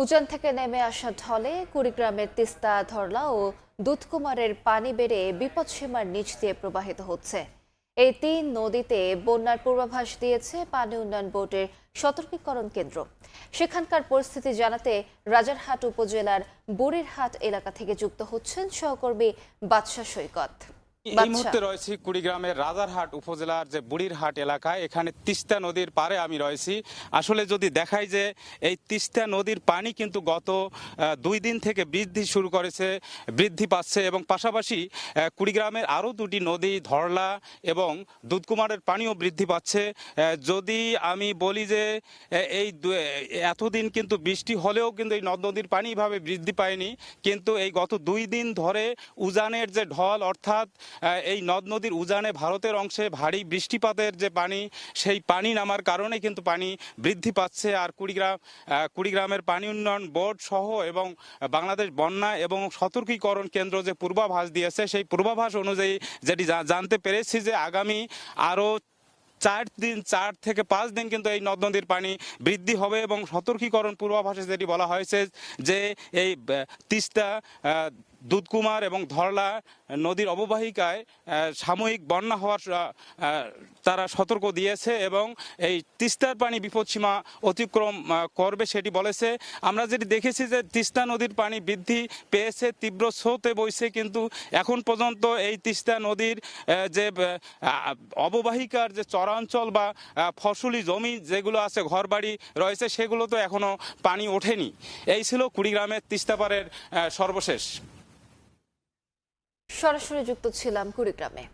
উজান থেকে নেমে আসা ঢলে কুড়িগ্রামের তিস্তা, ধরলা ও দুধকুমারের পানি বেড়ে বিপদসীমার নিচ দিয়ে প্রবাহিত হচ্ছে। এই তিন নদীতে বন্যার পূর্বাভাস দিয়েছে পানি উন্নয়ন বোর্ডের সতর্কীকরণ কেন্দ্র। সেখানকার পরিস্থিতি জানাতে রাজারহাট উপজেলার বুড়িরহাট এলাকা থেকে যুক্ত হচ্ছেন সহকর্মী বাদশা সৈকত। এই মুহূর্তে রয়েছি কুড়িগ্রামের রাজারহাট উপজেলার যে বুড়িরহাট এলাকায়। এখানে তিস্তা নদীর পারে আমি রয়েছি। আসলে যদি দেখাই যে এই তিস্তা নদীর পানি কিন্তু গত 2 দিন থেকে বৃদ্ধি পাচ্ছে এবং পাশাপাশি কুড়িগ্রামের আরও দুটি নদী ধরলা এবং দুধকুমারের পানিও বৃদ্ধি পাচ্ছে। যদি আমি বলি যে এতদিন কিন্তু বৃষ্টি হলেও কিন্তু এই নদ নদীর পানি এভাবে বৃদ্ধি পায়নি, কিন্তু এই গত 2 দিন ধরে উজানের যে ঢল, অর্থাৎ এই নদ নদীর উজানে ভারতের অংশে ভারী বৃষ্টিপাতের যে পানি, সেই পানি নামার কারণে কিন্তু পানি বৃদ্ধি পাচ্ছে। আর কুড়িগ্রামের পানি উন্নয়ন বোর্ড সহ এবং বাংলাদেশ বন্যা এবং সতর্কীকরণ কেন্দ্র যে পূর্বাভাস দিয়েছে, সেই পূর্বাভাস অনুযায়ী যেটি জানতে পেরেছি যে আগামী আরও 4 থেকে 5 দিন কিন্তু এই নদ নদীর পানি বৃদ্ধি হবে এবং সতর্কীকরণ পূর্বাভাসে যেটি বলা হয়েছে যে এই তিস্তা, দুধকুমার এবং ধরলা নদীর অববাহিকায় সাময়িক বন্যা হওয়ার তারা সতর্ক দিয়েছে এবং এই তিস্তার পানি বিপদসীমা অতিক্রম করবে সেটি বলেছে। আমরা যেটি দেখেছি যে তিস্তা নদীর পানি বৃদ্ধি পেয়েছে, তীব্র স্রোতে বইছে, কিন্তু এখন পর্যন্ত এই তিস্তা নদীর যে অববাহিকার যে চরাঞ্চল বা ফসলি জমি যেগুলো আছে, ঘরবাড়ি রয়েছে, সেগুলো তো এখনো পানি ওঠেনি। এই ছিল কুড়িগ্রামের তিস্তাপাড়ের সর্বশেষ। সরাসরি যুক্ত ছিলাম কুড়িগ্রামে।